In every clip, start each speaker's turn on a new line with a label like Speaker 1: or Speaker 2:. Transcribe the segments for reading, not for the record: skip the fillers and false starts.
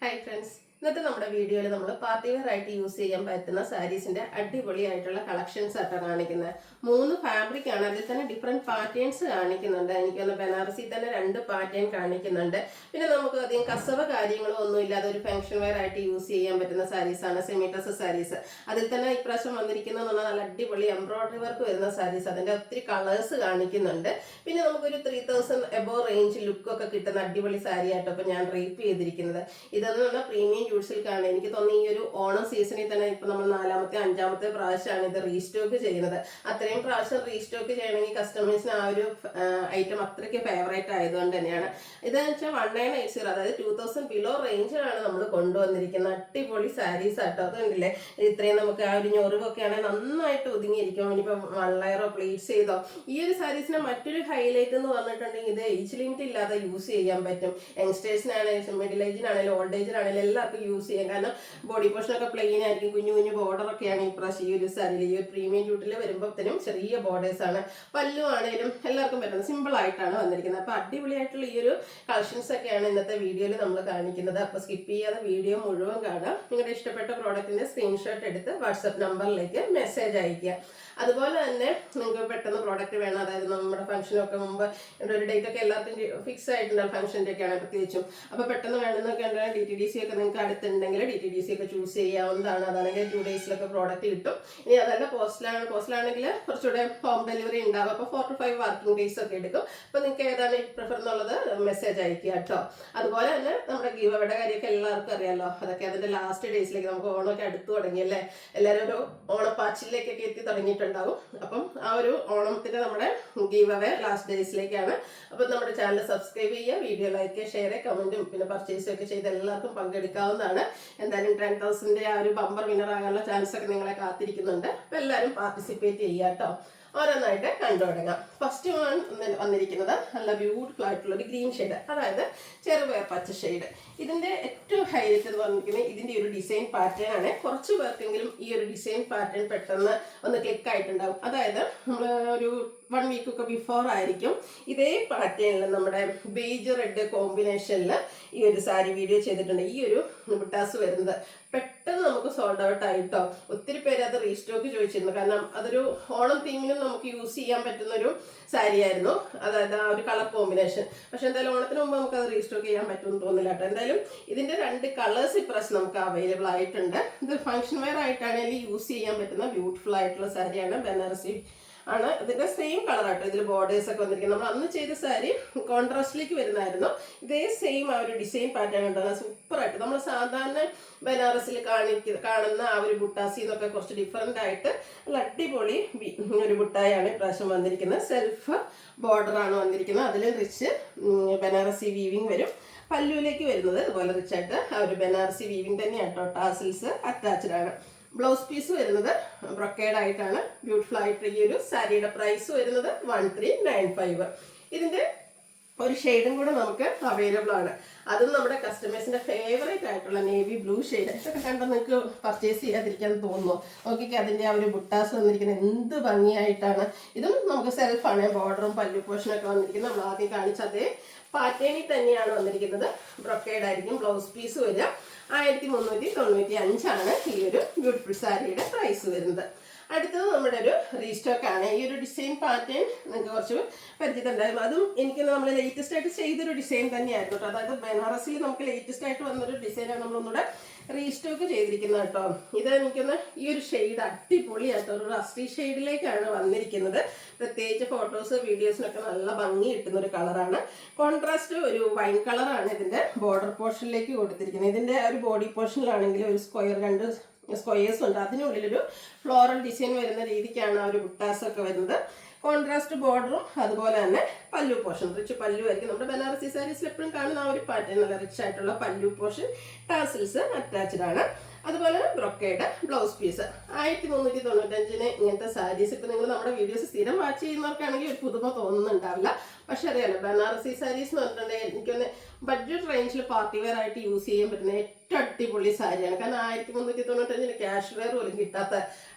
Speaker 1: Hi friends. ഇന്നത്തെ നമ്മുടെ വീഡിയോയിൽ നമ്മൾ പാർട്ടി വെയർ ആയിട്ട് യൂസ് ചെയ്യാൻ പറ്റുന്ന സാരീസിന്റെ അടിപൊളിയായിട്ടുള്ള കളക്ഷൻസ് ആയിട്ടാണ് കാണിക്കുന്നത്. 3 ഫാബ്രിക് ആണ്, അതിൽ തന്നെ ഡിഫറെന്റ് പാറ്റേൺസ് കാണിക്കുന്നുണ്ട്. എനിക്കൊന്ന് ബനാറസി തന്നെ 2 പാറ്റേൺ കാണിക്കുന്നുണ്ട്. പിന്നെ നമുക്ക് അധികം കസവ കാര്യങ്ങളോ ഒന്നും ഇല്ലാതെ ഒരു ഫംഗ്ഷൻ വെയർ ആയിട്ട് യൂസ് ചെയ്യാൻ പറ്റുന്ന സാരീസ് ആണ് സെമി ഡ്രസ് സാരീസ്. അതിൽ തന്നെ ഇപ്രാവശ്യം വന്നിരിക്കുന്ന നല്ല അടിപൊളി എംബ്രോയിഡറി വർക്ക് വരുന്ന സാരീസ്, അതിന്റെ ഒത്തിരി കളേഴ്സ് കാണിക്കുന്നുണ്ട്. പിന്നെ നമുക്കൊരു 3000 എബോ റേഞ്ച് ലുക്കൊക്കെ കിട്ടുന്ന അടിപൊളി സാരി ആയിട്ടോ ഇപ്പൊ ഞാൻ റേപ്പ് ചെയ്തിരിക്കുന്നത്. ഇതെന്ന് പറഞ്ഞാൽ പ്രീമിയം സിൽക്കാണ്. എനിക്ക് തോന്നുന്നു ഈ ഒരു ഓണം സീസണിൽ തന്നെ ഇപ്പൊ നമ്മൾ 4ാമത്തെ 5ാമത്തെ പ്രാവശ്യമാണ് ഇത് റീസ്റ്റോക്ക് ചെയ്യുന്നത്. അത്രയും പ്രാവശ്യം റീസ്റ്റോക്ക് ചെയ്യണമെങ്കിൽ കസ്റ്റമേഴ്സിന് ആ ഒരു ഐറ്റം അത്രയ്ക്ക് ഫേവറേറ്റ് ആയതുകൊണ്ട് തന്നെയാണ്. ഇതെന്ന് വെച്ചാൽ 1980, അതായത് 2000 ബിലോ റേഞ്ചിലാണ് നമ്മൾ കൊണ്ടുവന്നിരിക്കുന്നത്. അടിപൊളി സാരീസ് ആട്ടോ. അത് കണ്ടില്ലേ, ഇത്രയും നമുക്ക് ആ ഒരു ഞൊറിവൊക്കെ ആണെങ്കിൽ നന്നായിട്ട് ഒതുങ്ങിയിരിക്കും. ഇനിയിപ്പോൾ 1 ലെയറോ പ്ലീറ്റ്സ് ചെയ്തോ. ഈ ഒരു സാരീസിന്റെ മറ്റൊരു ഹൈലൈറ്റ് എന്ന് പറഞ്ഞിട്ടുണ്ടെങ്കിൽ ഇത് ഏജ് ലിമിറ്റ് ഇല്ലാതെ യൂസ് ചെയ്യാൻ പറ്റും. യങ്സ്റ്റേഴ്സിനാണെങ്കിലും മിഡിൽ ഏജിനാണെങ്കിലും ഓൾഡ് ഏജിനാണെങ്കിലും എല്ലാവർക്കും യൂസ് ചെയ്യാം. കാരണം ബോഡി പോർഷനൊക്കെ പ്ലെയിൻ ആയിരിക്കും. കുഞ്ഞു കുഞ്ഞു ബോർഡർ ഒക്കെയാണ് ഈ പ്രാവശ്യം ഈ ഒരു സാരിയിൽ. ഈ ഒരു പ്രീമിയം ജൂട്ടിൽ വരുമ്പോഴത്തേനും ചെറിയ ബോർഡേഴ്സ് ആണ്. പല്ലു ആണെങ്കിലും എല്ലാവർക്കും പറ്റുന്നത് സിമ്പിൾ ആയിട്ടാണ് വന്നിരിക്കുന്നത്. അപ്പൊ അടിപൊളിയായിട്ടുള്ള ഈ ഒരു കളക്ഷൻസ് ഒക്കെയാണ് ഇന്നത്തെ വീഡിയോയിൽ നമ്മൾ കാണിക്കുന്നത്. അപ്പൊ സ്കിപ്പ് ചെയ്യാതെ വീഡിയോ മുഴുവൻ കാണാം. നിങ്ങളുടെ ഇഷ്ടപ്പെട്ട പ്രോഡക്റ്റിന്റെ സ്ക്രീൻഷോട്ട് എടുത്ത് വാട്സ്ആപ്പ് നമ്പറിലേക്ക് മെസ്സേജ് അയക്കുക. അതുപോലെ തന്നെ നിങ്ങൾക്ക് പെട്ടെന്ന് പ്രോഡക്റ്റ് വേണം, അതായത് നമ്മുടെ ഫംഗ്ഷനൊക്കെ മുമ്പ് ഒരു ഡേറ്റ് ഒക്കെ എല്ലാവർക്കും ഫിക്സ് ആയിട്ടുണ്ടാവും, ഫംഗ്ഷൻ്റെ ഒക്കെയാണ് പ്രത്യേകിച്ചും. അപ്പോൾ പെട്ടെന്ന് വേണമെന്നൊക്കെ ഉണ്ടെങ്കിൽ DTDC ഒക്കെ നിങ്ങൾക്ക് അടുത്തുണ്ടെങ്കിൽ DTDC ഒക്കെ ചൂസ് ചെയ്യാവുന്നതാണ്. അതാണെങ്കിൽ 2 ഡേയ്സിലൊക്കെ പ്രോഡക്റ്റ് കിട്ടും. ഇനി അതല്ല പോസ്റ്റിലാണെങ്കിൽ കുറച്ചുകൂടെ ഹോം ഡെലിവറി ഉണ്ടാവും. അപ്പോൾ 4 to 5 വർക്കിംഗ് ഡേയ്സ് ഒക്കെ എടുക്കും. അപ്പോൾ നിങ്ങൾക്ക് ഏതാണ് പ്രിഫർ എന്നുള്ളത് മെസ്സേജ് അയക്കുക കേട്ടോ. അതുപോലെ തന്നെ നമ്മുടെ ഗീവ് അവയുടെ കാര്യമൊക്കെ എല്ലാവർക്കും അറിയാമല്ലോ. അതൊക്കെ അതിൻ്റെ ലാസ്റ്റ് ഡേയ്സിലേക്ക്, നമുക്ക് ഓണമൊക്കെ അടുത്ത് തുടങ്ങിയല്ലേ, എല്ലാവരും ഒരു ഓണപ്പാച്ചിലേക്കൊക്കെ എത്തി തുടങ്ങിയിട്ടുണ്ട് ഉണ്ടാവും. അപ്പം ആ ഒരു ഓണത്തിന് നമ്മുടെ ഗീവ് അവേ ലാസ്റ്റ് ഡേയ്സിലേക്കാണ്. അപ്പം നമ്മുടെ ചാനൽ സബ്സ്ക്രൈബ് ചെയ്യുക, വീഡിയോ ലൈക്ക്, ഷെയർ, കമന്റും പിന്നെ പർച്ചേസും ഒക്കെ ചെയ്ത് എല്ലാവർക്കും പങ്കെടുക്കാവുന്നതാണ്. എന്തായാലും 10,000 ആ ഒരു ബമ്പർ വിന്നർ ആകാനുള്ള ചാൻസ് ഒക്കെ നിങ്ങളെ കാത്തിരിക്കുന്നുണ്ട്. അപ്പം എല്ലാവരും പാർട്ടിസിപ്പേറ്റ് ചെയ്യുക കേട്ടോ. ഓരോന്നായിട്ട് കണ്ടു തുടങ്ങാം. ഫസ്റ്റ് വന്നിരിക്കുന്നത് നല്ല ബ്യൂട്ടിഫുൾ ആയിട്ടുള്ള ഒരു ഗ്രീൻ ഷെയ്ഡ്, അതായത് ചെറുപയർ പച്ച ഷെയ്ഡ്. ഇതിന്റെ ഏറ്റവും ഹൈലൈറ്റ് എന്ന് പറഞ്ഞിരിക്കുന്നത് ഇതിന്റെ ഒരു ഡിസൈൻ പാറ്റേൺ ആണ്. കുറച്ച് പേർക്കെങ്കിലും ഈ ഒരു ഡിസൈൻ പാറ്റേൺ പെട്ടെന്ന് ഒന്ന് ക്ലിക്ക് ആയിട്ടുണ്ടാവും. അതായത് നമ്മൾ ഒരു 1 വീക്ക് ഒക്കെ ബിഫോർ ആയിരിക്കും ഇതേ പാറ്റേണിൽ നമ്മുടെ ബേജ് റെഡ് കോമ്പിനേഷനിൽ ഈ ഒരു സാരി വീഡിയോ ചെയ്തിട്ടുണ്ട്. ഈ ഒരു ബുട്ടാസ് വരുന്നത് പെട്ടെന്ന് നമുക്ക് സോൾഡ് ഔട്ട് ആയിട്ടോ. ഒത്തിരി പേര് അത് റീസ്റ്റോക്ക് ചോദിച്ചിരുന്നു. കാരണം അതൊരു ഓണം തീമിനും നമുക്ക് യൂസ് ചെയ്യാൻ പറ്റുന്ന ഒരു സാരി ആയിരുന്നു, അതായത് ആ ഒരു കളർ കോമ്പിനേഷൻ. പക്ഷെ എന്തായാലും ഓണത്തിന് മുമ്പ് നമുക്ക് അത് റീസ്റ്റോക്ക് ചെയ്യാൻ പറ്റുമെന്ന് തോന്നില്ല കേട്ടോ. എന്തായാലും ഇതിന്റെ 2 കളേഴ്സ് ഇപ്രാവശ്യം നമുക്ക് അവൈലബിൾ ആയിട്ടുണ്ട്. ഇത് ഫംഗ്ഷൻ വെയർ ആയിട്ടാണെങ്കിൽ യൂസ് ചെയ്യാൻ പറ്റുന്ന ബ്യൂട്ടിഫുൾ ആയിട്ടുള്ള സാരിയാണ്. ബനാറസി ആണ്. ഇതിന്റെ സെയിം കളർ ആട്ടോ. ഇതിൽ ബോർഡേഴ്സ് ഒക്കെ വന്നിരിക്കുന്നത്. നമ്മൾ അന്ന് ചെയ്ത സാരി കോൺട്രാസ്റ്റിലേക്ക് വരുന്നതായിരുന്നു. ഇതേ സെയിം ആ ഒരു ഡിസൈൻ പാറ്റേൺ ഉണ്ടാകുന്ന സൂപ്പർ ആയിട്ട് നമ്മൾ സാധാരണ ബനാറസിൽ കാണുന്ന ആ ഒരു ബുട്ടാസി എന്നൊക്കെ കുറച്ച് ഡിഫറെന്റ് ആയിട്ട് നല്ല അടിപൊളി ഒരു ബുട്ടായാണ് ഇപ്രാവശ്യം വന്നിരിക്കുന്നത്. സെൽഫ് ബോർഡർ ആണ് വന്നിരിക്കുന്നത്. അതിൽ റിച്ച് ബനാറസി വീവിങ് വരും. പല്ലുവിലേക്ക് വരുന്നത് അതുപോലെ റിച്ചായിട്ട് ആ ഒരു ബനാറസി വീവിങ് തന്നെയാണ് കേട്ടോ. ടാസിൽസ് അറ്റാച്ച്ഡ് ആണ്. ബ്ലൗസ് പീസ് വരുന്നത് ബ്രൊക്കേഡ് ആയിട്ടാണ്. ബ്യൂട്ടിഫുൾ ആയിട്ട് ഈ ഒരു സാരിയുടെ പ്രൈസ് വരുന്നത് 1395. ഇതിന്റെ ഒരു ഷെയ്ഡും കൂടെ നമുക്ക് അവൈലബിൾ ആണ്. അതും നമ്മുടെ കസ്റ്റമേഴ്സിന്റെ ഫേവറേറ്റ് ആയിട്ടുള്ള നേവി ബ്ലൂ ഷെയ്ഡ്. ഇതൊക്കെ കണ്ടാൽ നിങ്ങൾക്ക് പർച്ചേസ് ചെയ്യാതിരിക്കാൻ തോന്നുന്നു. നോക്കിക്കേ, അതിന്റെ ആ ഒരു ബുട്ടാസ് വന്നിരിക്കുന്നത് എന്ത് ഭംഗിയായിട്ടാണ്. ഇതും നമുക്ക് സെൽഫാണ്. ബോർഡറും പല്ലു പോർഷനൊക്കെ വന്നിരിക്കുന്നത് നമ്മൾ ആദ്യം കാണിച്ച അതേ പാറ്റേണിൽ തന്നെയാണ് വന്നിരിക്കുന്നത്. ബ്രൊക്കേഡ് ആയിരിക്കും ബ്ലൗസ് പീസ് വരിക. 1395 ഈ ഒരു ബ്യൂട്ടിഫുൾ സാരിയുടെ പ്രൈസ് വരുന്നത്. അടുത്തത് നമ്മുടെ ഒരു റീസ്റ്റോക്ക് ആണ്. ഈ ഒരു ഡിസൈൻ പാറ്റേൺ നിങ്ങൾക്ക് കുറച്ച് പരിചിതമുണ്ടായിരുന്നു. അതും എനിക്ക് നമ്മൾ ലേറ്റസ്റ്റ് ആയിട്ട് ചെയ്തൊരു ഡിസൈൻ തന്നെയായിരുന്നു കേട്ടോ. അതായത് ബനാറസിൽ നമുക്ക് ലേറ്റസ്റ്റ് ആയിട്ട് വന്നൊരു ഡിസൈനാണ് നമ്മളൊന്നുകൂടെ റീസ്റ്റോക്ക് ചെയ്തിരിക്കുന്നത് കേട്ടോ. ഇത് എനിക്കൊന്ന് ഈ ഒരു ഷെയ്ഡ് അടിപൊളിയാട്ടോ. ഒരു റസ്റ്റി ഷെയ്ഡിലേക്കാണ് വന്നിരിക്കുന്നത്. പ്രത്യേകിച്ച് ഫോട്ടോസ് വീഡിയോസിനൊക്കെ നല്ല ഭംഗി കിട്ടുന്ന ഒരു കളറാണ്. കോൺട്രാസ്റ്റ് ഒരു വൈൻ കളറാണ് ഇതിന്റെ ബോർഡർ പോർഷനിലേക്ക് കൊടുത്തിരിക്കുന്നത്. ഇതിന്റെ ഒരു ബോഡി പോർഷനിലാണെങ്കിൽ ഒരു സ്ക്വയർ 2 സ്ക്വയേഴ്സ് ഉണ്ട്. അതിനുള്ളിലൊരു ഫ്ലോറൽ ഡിസൈൻ വരുന്ന രീതിക്കാണ് ആ ഒരു ബുട്ടാസ് ഒക്കെ വരുന്നത്. കോൺട്രാസ്റ്റ് ബോർഡറും അതുപോലെ തന്നെ പല്ലു പോർഷൻ റിച്ച് പല്ലു ആയിരിക്കും. നമ്മുടെ ബനാറസി സാരീസിൽ എപ്പോഴും കാണുന്ന ആ ഒരു പാറ്റേൺ, നല്ല റിച്ച് ആയിട്ടുള്ള പല്ലു പോർഷൻ, ടാസിൽസ് അറ്റാച്ച്ഡ് ആണ്. അതുപോലെ ബ്രൊക്കേഡ് ബ്ലൗസ് പീസ്. 1395 ഇങ്ങനത്തെ സാരീസ് ഇപ്പം നിങ്ങൾ നമ്മുടെ വീഡിയോസ് സ്ഥിരം വാച്ച് ചെയ്യുന്നവർക്കാണെങ്കിൽ ഒരു പുതുമ തോന്നുന്നുണ്ടാവില്ല. പക്ഷെ അറിയാലോ, ബനാറസി സാരീസ് എന്ന് പറഞ്ഞിട്ടുണ്ടെങ്കിൽ എനിക്കൊന്ന് ബഡ്ജറ്റ് റേഞ്ചിൽ പാർട്ടി വെയർ ആയിട്ട് യൂസ് ചെയ്യാൻ പറ്റുന്ന ഏറ്റവും അടിപൊളി സാരിയാണ്. കാരണം 1395 ക്യാഷ് വെയർ പോലും കിട്ടാത്ത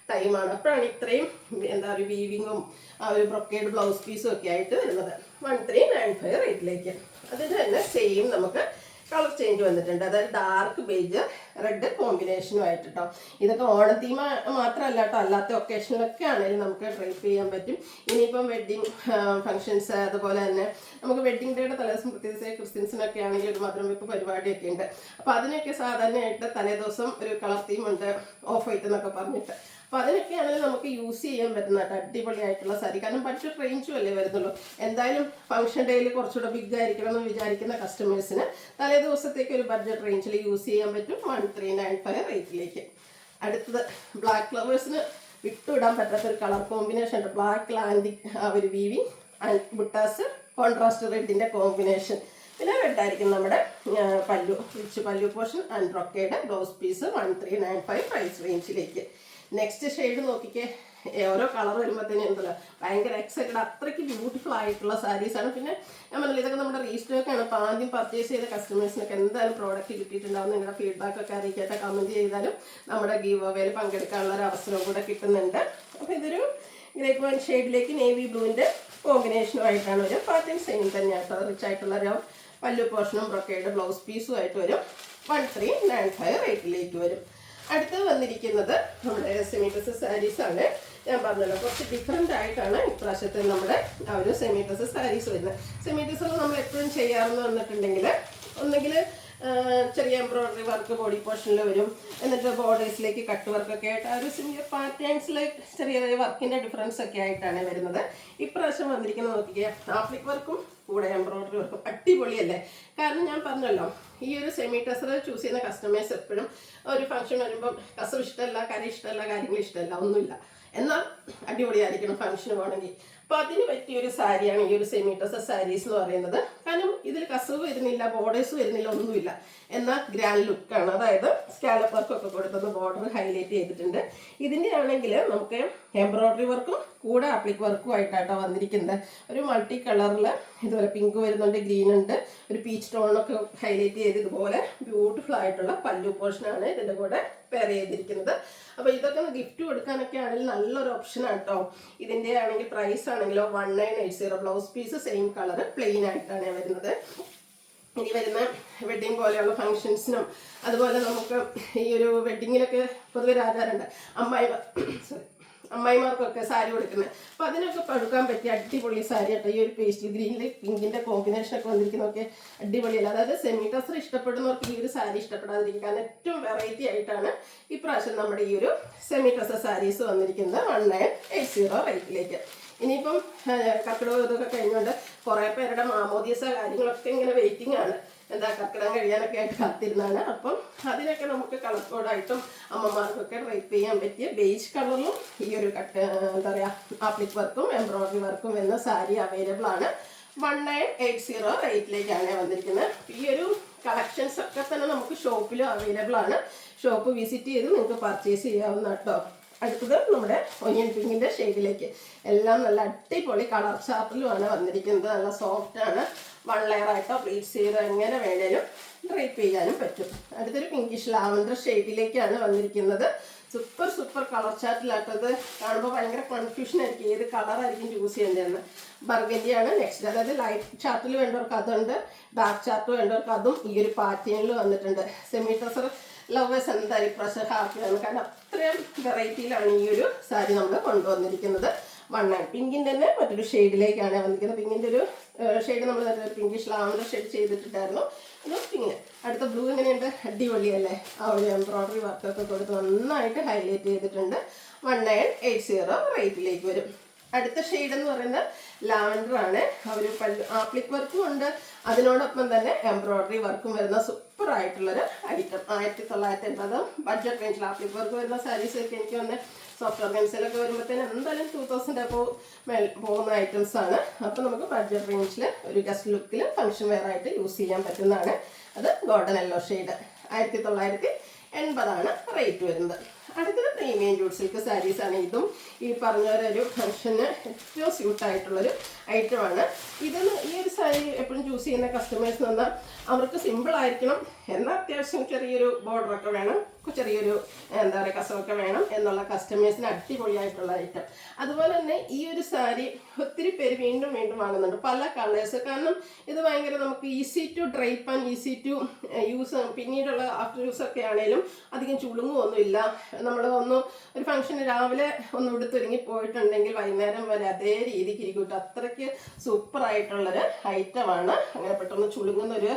Speaker 1: ടൈമാണ്. അപ്പോഴാണ് ഇത്രയും എന്താ ഒരു വീവിങ്ങും ആ ഒരു ബ്രൊക്കേഡ് ബ്ലൗസ് പീസും ഒക്കെ ആയിട്ട് വരുന്നത്. 1395 റേറ്റിലേക്ക്. അതിന് തന്നെ സെയിം നമുക്ക് കളർ ചേഞ്ച് വന്നിട്ടുണ്ട്. അതായത് ഡാർക്ക് ബേജ് റെഡ് കോമ്പിനേഷനുമായിട്ട് കേട്ടോ. ഇതൊക്കെ ഓണത്തീമ മാത്രമല്ല കേട്ടോ, അല്ലാത്ത ഒക്കേഷനിലൊക്കെ ആണെങ്കിലും നമുക്ക് ഡ്രൈപ്പ് ചെയ്യാൻ പറ്റും. ഇനിയിപ്പം വെഡ്ഡിങ് ഫംഗ്ഷൻസ്, അതുപോലെ തന്നെ നമുക്ക് വെഡ്ഡിങ് ഡേയുടെ തലേദിവസം പ്രത്യേകിച്ച് ക്രിസ്ത്യൻസിനൊക്കെ ആണെങ്കിൽ ഒരു മധുരം വെപ്പ് പരിപാടിയൊക്കെ ഉണ്ട്. അപ്പോൾ അതിനൊക്കെ സാധാരണയായിട്ട് തലേദിവസം ഒരു കളർ തീം ഉണ്ട്, ഓഫ് വൈറ്റ് എന്നൊക്കെ പറഞ്ഞിട്ട്. അപ്പോൾ അതിനൊക്കെയാണെങ്കിൽ നമുക്ക് യൂസ് ചെയ്യാൻ പറ്റുന്ന അടിപൊളിയായിട്ടുള്ള സാരി. കാരണം ബഡ്ജറ്റ് റേഞ്ചും അല്ലേ വരുന്നുള്ളൂ. എന്തായാലും ഫംഗ്ഷൻ ഡേയിൽ കുറച്ചുകൂടെ ബിഗ് ആയിരിക്കണം എന്ന് വിചാരിക്കുന്ന കസ്റ്റമേഴ്സിന് തലേ ദിവസത്തേക്ക് ഒരു ബഡ്ജറ്റ് റേഞ്ചിൽ യൂസ് ചെയ്യാൻ പറ്റും 1395 റേറ്റിലേക്ക്. അടുത്തത് ബ്ലാക്ക് ഫ്ലവേഴ്സിന് വിട്ടുവിടാൻ പറ്റാത്തൊരു കളർ കോമ്പിനേഷൻ ഉണ്ട്. ബ്ലാക്ക് ലാൻഡിക് ആ ഒരു വീവിങ് ആൻഡ് ബുട്ടാസ് കോൺട്രാസ്റ്റ് റെഡിൻ്റെ കോമ്പിനേഷൻ. പിന്നെ റെഡായിരിക്കും നമ്മുടെ pallu, rich pallu portion and brocade blouse piece 1395 price റേഞ്ചിലേക്ക്. നെക്സ്റ്റ് ഷെയ്ഡ് നോക്കിക്കേ, ഓരോ കളർ വരുമ്പോഴത്തേനും ഉണ്ടല്ലോ ഭയങ്കര എക്സൈറ്റഡ്. അത്രയ്ക്ക് ബ്യൂട്ടിഫുൾ ആയിട്ടുള്ള സാരീസാണ്. പിന്നെ ഞാൻ പറഞ്ഞില്ല, ഇതൊക്കെ നമ്മുടെ റീസ്റ്റോക്കാണ്. അപ്പോൾ ആദ്യം പർച്ചേസ് ചെയ്ത കസ്റ്റമേഴ്സിനൊക്കെ എന്തായാലും പ്രോഡക്റ്റ് കിട്ടിയിട്ടുണ്ടാവും. നിങ്ങളുടെ ഫീഡ്ബാക്ക് ഒക്കെ അറിയിക്കട്ടെ, കമൻറ്റ് ചെയ്താലും നമ്മുടെ ഗീവ് അവേയിൽ പങ്കെടുക്കാനുള്ള ഒരു അവസരവും കൂടെ കിട്ടുന്നുണ്ട്. അപ്പോൾ ഇതൊരു ഗ്രേപ്പ് വൺ ഷെയ്ഡിലേക്ക് നേവി ബ്ലൂവിൻ്റെ കോമ്പിനേഷനുമായിട്ടാണ് വരും. Pattern same തന്നെയാട്ടോ. റിച്ച് ആയിട്ടുള്ള ഒരു പല്ലു പോർഷനും ബ്രൊക്കേഡ് ബ്ലൗസ് പീസും ആയിട്ട് വരും. 1395 റേറ്റിലേക്ക് വരും. അടുത്തത് വന്നിരിക്കുന്നത് നമ്മുടെ സെമി ഡ്രസ്സസ് സാരീസാണ്. ഞാൻ പറഞ്ഞല്ലോ കുറച്ച് ഡിഫറെൻ്റ് ആയിട്ടാണ് ഇപ്രാവശ്യത്തെ നമ്മുടെ ആ ഒരു സെമി ഡ്രസ്സസ് സാരീസ് വരുന്നത്. സെമി ഡ്രസ്സുകൾ നമ്മൾ എപ്പോഴും ചെയ്യാറെന്ന് വന്നിട്ടുണ്ടെങ്കിൽ ഒന്നെങ്കിൽ ചെറിയ എംബ്രോയിഡറി വർക്ക് ബോഡി പോർഷനിൽ വരും, എന്നിട്ട് ബോർഡേഴ്സിലേക്ക് കട്ട് വർക്കൊക്കെ ആയിട്ട് ആ ഒരു സിമിലർ പാറ്റേൺസിൽ ചെറിയ ചെറിയ വർക്കിൻ്റെ ഡിഫറൻസ് ഒക്കെ ആയിട്ടാണ് വരുന്നത്. ഇപ്രാവശ്യം വന്നിരിക്കുന്നത് നോക്കിക്കുക, ആപ്ലിക് വർക്കും കൂടെ എംബ്രോയിഡറി വർക്കും അടിപൊളിയല്ലേ. കാരണം ഞാൻ പറഞ്ഞല്ലോ, ഈ ഒരു സെമി ടെസർ ചൂസ് ചെയ്യുന്ന കസ്റ്റമേഴ്സ് എപ്പോഴും ഒരു ഫംഗ്ഷൻ വരുമ്പം കസവ് ഇഷ്ടമല്ല, കറി ഇഷ്ടമല്ല, കാര്യങ്ങൾ ഇഷ്ടമല്ല, ഒന്നുമില്ല, എന്നാൽ അടിപൊളിയായിരിക്കണം ഫംഗ്ഷന് പോകണമെങ്കിൽ. അപ്പോൾ അതിന് പറ്റിയൊരു സാരിയാണ് ഈ ഒരു സെമി ടെസർ സാരീസ് എന്ന് പറയുന്നത്. കാരണം ഇതിൽ കസവ് വരുന്നില്ല, ബോർഡേഴ്സ് വരുന്നില്ല, ഒന്നുമില്ല, എന്നാൽ ഗ്രാൻഡ് ലുക്കാണ്. അതായത് സ്കാലപ്പ് വർക്കൊക്കെ കൊടുത്തത് ബോർഡർ ഹൈലൈറ്റ് ചെയ്തിട്ടുണ്ട്. ഇതിൻ്റെ ആണെങ്കിൽ നമുക്ക് എംബ്രോയിഡറി വർക്കും കൂടെ ആപ്ലിക് വർക്കും ആയിട്ടാട്ടോ വന്നിരിക്കുന്നത്. ഒരു മൾട്ടി കളറിൽ ഇതുപോലെ പിങ്ക് വരുന്നുണ്ട്, ഗ്രീൻ ഉണ്ട്, ഒരു പീച്ച് ടോണൊക്കെ ഹൈലൈറ്റ് ചെയ്ത് ഇതുപോലെ ബ്യൂട്ടിഫുൾ ആയിട്ടുള്ള പല്ലു പോർഷനാണ് ഇതിൻ്റെ കൂടെ പെയർ ചെയ്തിരിക്കുന്നത്. അപ്പോൾ ഇതൊക്കെ ഗിഫ്റ്റ് കൊടുക്കാനൊക്കെ ആണെങ്കിൽ നല്ലൊരു ഓപ്ഷനാണ് കേട്ടോ. ഇതിൻ്റെ ആണെങ്കിൽ പ്രൈസ് ആണെങ്കിലോ 1980. Blouse piece same colour plain ആയിട്ടാണ് വരുന്നത്. ഇനി വരുന്ന വെഡ്ഡിങ് പോലെയുള്ള ഫങ്ഷൻസിനും അതുപോലെ നമുക്ക് ഈ ഒരു വെഡ്ഡിങ്ങിലൊക്കെ പൊതുവെ ആചാരമുണ്ട്, അമ്മായിമാർക്കൊക്കെ സാരി കൊടുക്കുന്നത്. അപ്പോൾ അതിനൊക്കെ പഴുക്കാൻ പറ്റിയ അടിപൊളി സാരി കേട്ടോ. ഈ ഒരു പേസ്റ്റ് ഗ്രീനിൽ പിങ്കിൻ്റെ കോമ്പിനേഷനൊക്കെ വന്നിരിക്കുന്നതൊക്കെ അടിപൊളിയല്ല. അതായത് സെമി ടസർ ഇഷ്ടപ്പെടുന്നവർക്ക് ഈ ഒരു സാരി ഇഷ്ടപ്പെടാതിരിക്കാൻ ഏറ്റവും വെറൈറ്റി ആയിട്ടാണ് ഇപ്രാവശ്യം നമ്മുടെ ഈ ഒരു സെമി ടസർ സാരീസ് വന്നിരിക്കുന്നത് 1980 റേറ്റിലേക്ക്. ഇനിയിപ്പം കർക്കിടകം ഇതൊക്കെ കഴിഞ്ഞുകൊണ്ട് കുറേ പേരുടെ മാമോദീസ കാര്യങ്ങളൊക്കെ ഇങ്ങനെ വെയിറ്റിംഗ് ആണ്. എന്താ കർക്കിടകം കഴിയാനൊക്കെ ആയിട്ട് കാത്തിരുന്നാണ്. അപ്പം അതിനൊക്കെ നമുക്ക് കളർ കോഡായിട്ടും അമ്മമാർക്കൊക്കെ ഡ്രൈപ്പ് ചെയ്യാൻ പറ്റിയ ബേജ് കളറിലും ഈ ഒരു എന്താ പറയുക ആപ്ലിക് വർക്കും എംബ്രോയിഡറി വർക്കും എന്ന സാരി അവൈലബിൾ ആണ്. 1980 റേറ്റിലേക്കാണ് വന്നിരിക്കുന്നത്. ഈ ഒരു കളക്ഷൻസ് ഒക്കെ തന്നെ നമുക്ക് ഷോപ്പിലും അവൈലബിൾ ആണ്. ഷോപ്പ് വിസിറ്റ് ചെയ്ത് നിങ്ങൾക്ക് പർച്ചേസ് ചെയ്യാവുന്ന കേട്ടോ. അടുത്തത് നമ്മുടെ ഒനിയൻ പിങ്കിൻ്റെ ഷെയ്ഡിലേക്ക്. എല്ലാം നല്ല അടിപൊളി കളർ ചാർട്ടിലുമാണ് വന്നിരിക്കുന്നത്. നല്ല സോഫ്റ്റ് ആണ്. 1 ലെയർ ആയിട്ടോ പ്ലീറ്റ്സ് ചെയ്ത് എങ്ങനെ വേണേലും ഡ്രൈപ്പ് ചെയ്യാനും പറ്റും. അടുത്തൊരു പിങ്കിഷ് ലാവൻഡർ ഷെയ്ഡിലേക്കാണ് വന്നിരിക്കുന്നത്. സൂപ്പർ കളർ ചാർട്ടിലാട്ടത്. കാണുമ്പോൾ ഭയങ്കര കൺഫ്യൂഷൻ ആയിരിക്കും ഏത് കളറായിരിക്കും ചൂസ് ചെയ്യേണ്ടതെന്ന്. ബർഗൻഡിയാണ് നെക്സ്റ്റ്. അതായത് ലൈറ്റ് ചാർട്ടിൽ വേണ്ടവർക്ക് അതുണ്ട്, ഡാർക്ക് ചാർട്ട് വേണ്ടവർക്ക് അതും ഈ ഒരു പാറ്റേണിൽ വന്നിട്ടുണ്ട്. സെമി ട്രസർ ലവേഴ്സ് എന്തായാലും പ്രഷർ ഹാപ്പിയാണ്. കാരണം അത്രയും വെറൈറ്റിയിലാണ് ഈ ഒരു സാരി നമ്മൾ കൊണ്ടുവന്നിരിക്കുന്നത്. 1 പിങ്കിൻ്റെ തന്നെ മറ്റൊരു ഷെയ്ഡിലേക്കാണ് വന്നിരിക്കുന്നത്. പിങ്കിൻ്റെ ഒരു ഷെയ്ഡ് നമ്മൾ പിങ്കിഷ് ലാവൻഡർ ഷെയ്ഡ് ചെയ്തിട്ടുണ്ടായിരുന്നു. ഇത് പിങ്ക്. അടുത്ത ബ്ലൂ എങ്ങനെയുണ്ട്, അടിപൊളിയല്ലേ. ആ ഒരു എംബ്രോയിഡറി വർക്കൊക്കെ കൊടുത്ത് നന്നായിട്ട് ഹൈലൈറ്റ് ചെയ്തിട്ടുണ്ട്. 1980 റേറ്റിലേക്ക് വരും. അടുത്ത ഷെയ്ഡ് എന്ന് പറയുന്നത് ലാവൻഡർ ആണ്. അവർ ആപ്ലിക് വർക്കും ഉണ്ട്, അതിനോടൊപ്പം തന്നെ എംബ്രോയിഡറി വർക്കും വരുന്ന സൂപ്പർ ആയിട്ടുള്ളൊരു ഐറ്റം. 1980 ബഡ്ജറ്റ് റേഞ്ചിൽ ആപ്ലിക് വർക്ക് വരുന്ന സാരീസൊക്കെ എനിക്ക് വന്ന് സോഫ്റ്റ് ഓർഗൻസിലൊക്കെ വരുമ്പോഴത്തേനും എന്തായാലും 2000 അപ്പോൾ പോകുന്ന ഐറ്റംസ് ആണ്. അപ്പോൾ നമുക്ക് ബഡ്ജറ്റ് റേഞ്ചിൽ ഒരു ഗസ്റ്റ് ലുക്കിൽ ഫംഗ്ഷൻ വെയർ ആയിട്ട് യൂസ് ചെയ്യാൻ പറ്റുന്നതാണ്. അത് ഗോൾഡൻ യെല്ലോ ഷെയ്ഡ്. 1980 റേറ്റ് വരുന്നത്. അടുത്തത് പ്രീമിയം ജൂട്ട് സിൽക്ക് സാരീസാണ്. ഇതും ഈ പറഞ്ഞ ഒരു ഫംഗ്ഷന് ഏറ്റവും സ്യൂട്ടായിട്ടുള്ളൊരു ഐറ്റമാണ്. ഈ ഒരു സാരി എപ്പോഴും ചൂസ് ചെയ്യുന്ന കസ്റ്റമേഴ്സ് എന്ന് പറഞ്ഞാൽ അവർക്ക് സിമ്പിൾ ആയിരിക്കണം, എന്നാൽ അത്യാവശ്യം ചെറിയൊരു ബോർഡറൊക്കെ വേണം, ചെറിയൊരു എന്താ പറയുക കസവൊക്കെ വേണം എന്നുള്ള കസ്റ്റമേഴ്സിന് അടിപൊളിയായിട്ടുള്ള ഐറ്റം. അതുപോലെ തന്നെ ഈ ഒരു സാരി ഒത്തിരി പേര് വീണ്ടും വീണ്ടും വാങ്ങുന്നുണ്ട്, പല കളേഴ്സ്. കാരണം ഇത് ഭയങ്കര നമുക്ക് easy to drape and easy to use. പിന്നീടുള്ള ആഫ്റ്റർ യൂസ് ഒക്കെ ആണെങ്കിലും അധികം ചുളുങ്ങുമൊന്നുമില്ല. നമ്മൾ ഒരു ഫംഗ്ഷന് രാവിലെ ഒന്ന് ഉടുത്തൊരുങ്ങി പോയിട്ടുണ്ടെങ്കിൽ വൈകുന്നേരം വരെ അതേ രീതിക്ക് ഇരിക്കും. അത്രയ്ക്ക് സൂപ്പറായിട്ടുള്ളൊരു ഐറ്റമാണ്. അങ്ങനെ പെട്ടെന്ന് ചുളുങ്ങുന്നൊരു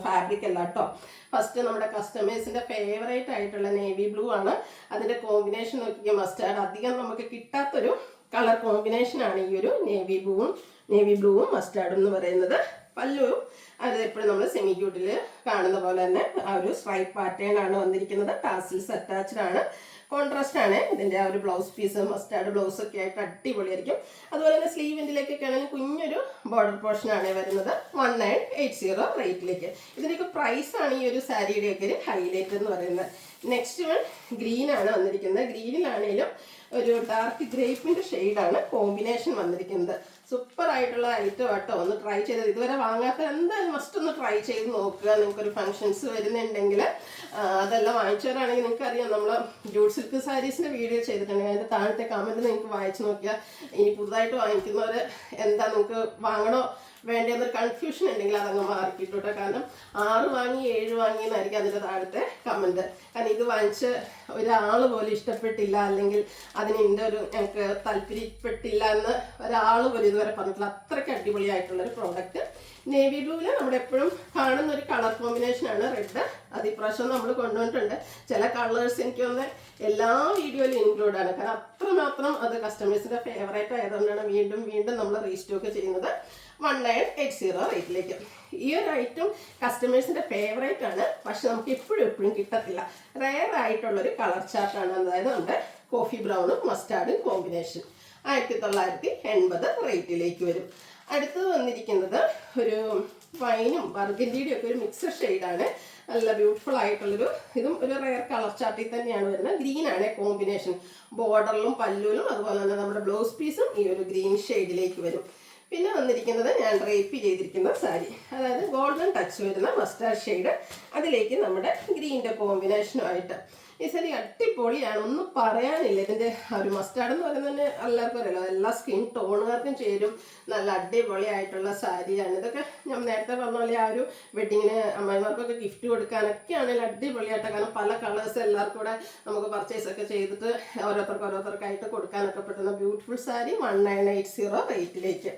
Speaker 1: ഫാബ്രിക് അല്ല കേട്ടോ. ഫസ്റ്റ് നമ്മുടെ കസ്റ്റമേഴ്സിന്റെ ഫേവറേറ്റ് ആയിട്ടുള്ള നേവി ബ്ലൂ ആണ്. അതിന്റെ കോമ്പിനേഷൻ നോക്കിയാൽ മസ്റ്റാർഡ് അധികം നമുക്ക് കിട്ടാത്തൊരു കളർ കോമ്പിനേഷനാണ് ഈ ഒരു നേവി ബ്ലൂവും മസ്റ്റാർഡും എന്ന് പറയുന്നത്. പല്ലുവും അത് എപ്പോഴും നമ്മൾ സെമി ക്യൂട്ടിൽ കാണുന്ന പോലെ തന്നെ ആ ഒരു സ്ട്രൈപ്പ് പാറ്റേൺ ആണ് വന്നിരിക്കുന്നത്. ടാസിൽസ് അറ്റാച്ച്ഡ് ആണ്. കോൺട്രാസ്റ്റ് ആണ് ഇതിന്റെ ആ ഒരു ബ്ലൗസ് പീസ്. മസ്റ്റാർഡ് ബ്ലൗസ് ഒക്കെ ആയിട്ട് അടിപൊളിയായിരിക്കും. അതുപോലെ തന്നെ സ്ലീവിൻ്റിലേക്കൊക്കെ ആണെങ്കിൽ കുഞ്ഞൊരു ബോർഡർ പോർഷൻ ആണ് വരുന്നത്. 1980 റേറ്റിലേക്ക്. ഇതിൻ്റെയൊക്കെ പ്രൈസ് ആണ് ഈ ഒരു സാരിയുടെയൊക്കെ ഒരു ഹൈലൈറ്റ് എന്ന് പറയുന്നത്. നെക്സ്റ്റ് വൺ ഗ്രീൻ ആണ് വന്നിരിക്കുന്നത്. ഗ്രീനിലാണെങ്കിലും ഒരു ഡാർക്ക് ഗ്രേപ്പിന്റെ ഷെയ്ഡാണ് കോമ്പിനേഷൻ വന്നിരിക്കുന്നത്. സൂപ്പർ ആയിട്ടുള്ള ഐറ്റം ആട്ടോ. ഒന്ന് ട്രൈ ചെയ്തത് ഇതുവരെ വാങ്ങാത്ത എന്തായാലും മസ്റ്റ് ഒന്ന് ട്രൈ ചെയ്ത് നോക്കുക. നിങ്ങൾക്കൊരു ഫംഗ്ഷൻസ് വരുന്നുണ്ടെങ്കിൽ അതെല്ലാം വാങ്ങിച്ചവരാണെങ്കിൽ നിങ്ങൾക്ക് അറിയാം, നമ്മൾ ജൂട്ട് സിൽക്ക് സാരീസിന്റെ വീഡിയോ ചെയ്തിട്ടുണ്ടെങ്കിൽ അതിന്റെ താഴത്തെ കമന്റ് നിങ്ങൾക്ക് വായിച്ചു നോക്കിയാൽ ഇനി പുതുതായിട്ട് വാങ്ങിക്കുന്നവർ എന്താ നിങ്ങൾക്ക് വാങ്ങണോ വേണ്ടതെന്നൊരു കൺഫ്യൂഷൻ ഉണ്ടെങ്കിൽ അതങ്ങ് മാറിക്കിട്ടോട്ടെ. കാരണം 6 വാങ്ങി 7 വാങ്ങി എന്നായിരിക്കും അതിൻ്റെ താഴത്തെ കമൻറ്റ്. കാരണം ഇത് വാങ്ങിച്ച് ഒരാൾ പോലും ഇഷ്ടപ്പെട്ടില്ല, അല്ലെങ്കിൽ അതിന് ഞങ്ങൾക്ക് താല്പര്യപ്പെട്ടില്ല എന്ന് ഒരാൾ പോലും ഇതുവരെ പറഞ്ഞിട്ടില്ല. അത്രയ്ക്ക് അടിപൊളിയായിട്ടുള്ളൊരു പ്രോഡക്റ്റ്. നേവി ബ്ലൂവിൽ നമ്മുടെ എപ്പോഴും കാണുന്ന ഒരു കളർ കോമ്പിനേഷനാണ് റെഡ്. അത് ഇപ്രാവശ്യം നമ്മൾ കൊണ്ടുവന്നിട്ടുണ്ട്. ചില കളേഴ്സ് എനിക്കൊന്ന് എല്ലാ വീഡിയോയിലും ഇൻക്ലൂഡ് ആണ്. കാരണം അത്രമാത്രം അത് കസ്റ്റമേഴ്സിന്റെ ഫേവറേറ്റ് ആയതുകൊണ്ടാണ് വീണ്ടും വീണ്ടും നമ്മൾ റീസ്റ്റോക്ക് ചെയ്യുന്നത്. 1980 റേറ്റിലേക്ക്. ഈ ഒരു ഐറ്റം കസ്റ്റമേഴ്സിന്റെ ഫേവറേറ്റ് ആണ്, പക്ഷെ നമുക്ക് എപ്പോഴും കിട്ടത്തില്ല. റെയർ ആയിട്ടുള്ളൊരു കളർ ചാർട്ടാണ്. അതായത് നമ്മുടെ കോഫി ബ്രൗണും മസ്റ്റാർഡും കോമ്പിനേഷൻ 1980 റേറ്റിലേക്ക് വരും. അടുത്തത് വന്നിരിക്കുന്നത് ഒരു വൈനും ബർഗൻഡിയുടെ ഒക്കെ ഒരു മിക്സഡ് ഷെയ്ഡാണ്. നല്ല ബ്യൂട്ടിഫുൾ ആയിട്ടുള്ളൊരു ഇതും ഒരു റെയർ കളർ ചാർട്ടിൽ തന്നെയാണ് വരുന്നത്. ഗ്രീൻ ആണ് കോമ്പിനേഷൻ. ബോർഡറിലും പല്ലുവിലും അതുപോലെ തന്നെ നമ്മുടെ ബ്ലൗസ് പീസും ഈ ഒരു ഗ്രീൻ ഷെയ്ഡിലേക്ക് വരും. പിന്നെ വന്നിരിക്കുന്നത് ഞാൻ ഡ്രേപ്പ് ചെയ്തിരിക്കുന്ന സാരി, അതായത് ഗോൾഡൻ ടച്ച് വരുന്ന മസ്റ്റാർഡ് ഷെയ്ഡ്, അതിലേക്ക് നമ്മുടെ ഗ്രീൻ്റെ കോമ്പിനേഷനുമായിട്ട്. ഈ സാരി അടിപൊളിയാണ്, ഒന്നും പറയാനില്ല. ഇതിൻ്റെ ഒരു മസ്റ്റാർഡ് എന്ന് പറയുന്നത് എല്ലാവർക്കും അറിയാലോ, എല്ലാ സ്കിൻ ടോണുകാർക്കും ചേരും. നല്ല അടിപൊളിയായിട്ടുള്ള സാരിയാണ്. ഇതൊക്കെ ഞാൻ നേരത്തെ പറഞ്ഞ പോലെ ആ ഒരു വെഡിങ്ങിന് അമ്മായിമാർക്കൊക്കെ ഗിഫ്റ്റ് കൊടുക്കാനൊക്കെ ആണെങ്കിൽ അടിപൊളിയായിട്ട്. കാരണം പല കളേഴ്സ് എല്ലാവർക്കും കൂടെ നമുക്ക് പർച്ചേസ് ഒക്കെ ചെയ്തിട്ട് ഓരോരുത്തർക്കായിട്ട് കൊടുക്കാനൊക്കെ പറ്റുന്ന ബ്യൂട്ടിഫുൾ സാരി 1980 റേറ്റിലേക്ക്.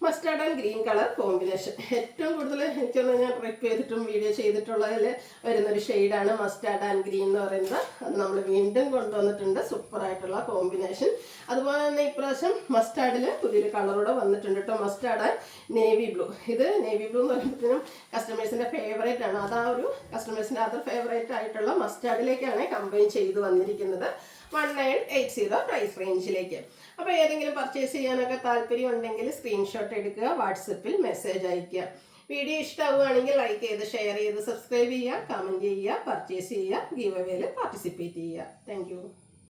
Speaker 1: Mustard and green colour combination ഏറ്റവും കൂടുതൽ എനിക്കൊന്ന് ഞാൻ ട്രിപ്പ് ചെയ്തിട്ടും വീഡിയോ ചെയ്തിട്ടുള്ളതിൽ വരുന്നൊരു ഷെയ്ഡാണ് മസ്റ്റാർഡ് ആൻഡ് ഗ്രീൻ എന്ന് പറയുന്നത്. അത് നമ്മൾ വീണ്ടും കൊണ്ടുവന്നിട്ടുണ്ട്. സൂപ്പറായിട്ടുള്ള കോമ്പിനേഷൻ. അതുപോലെ തന്നെ ഇപ്രാവശ്യം മസ്റ്റാർഡിൽ പുതിയൊരു കളറൂടെ വന്നിട്ടുണ്ട് കേട്ടോ. Mustard and navy blue. ഇത് നേവി ബ്ലൂ എന്ന് പറയുമ്പോഴത്തേനും കസ്റ്റമേഴ്സിൻ്റെ ഫേവറേറ്റ് ആണ്. അതാ ഒരു കസ്റ്റമേഴ്സിൻ്റെ അതർ ഫേവറേറ്റ് ആയിട്ടുള്ള മസ്റ്റാർഡിലേക്കാണ് കമ്പൈൻ ചെയ്ത് വന്നിരിക്കുന്നത്. 1980 പ്രൈസ് റേഞ്ചിലേക്ക്. അപ്പോൾ ഏതെങ്കിലും പർച്ചേസ് ചെയ്യാനൊക്കെ താല്പര്യം ഉണ്ടെങ്കിൽ സ്ക്രീൻഷോട്ട് എടുക്കുക, വാട്സപ്പിൽ മെസ്സേജ് അയയ്ക്കുക. വീഡിയോ ഇഷ്ടമാവുകയാണെങ്കിൽ ലൈക്ക് ചെയ്ത് ഷെയർ ചെയ്ത് സബ്സ്ക്രൈബ് ചെയ്യുക, കമൻറ്റ് ചെയ്യുക, പർച്ചേസ് ചെയ്യുക, ഗീവ് അവേയിൽ പാർട്ടിസിപ്പേറ്റ് ചെയ്യുക. താങ്ക്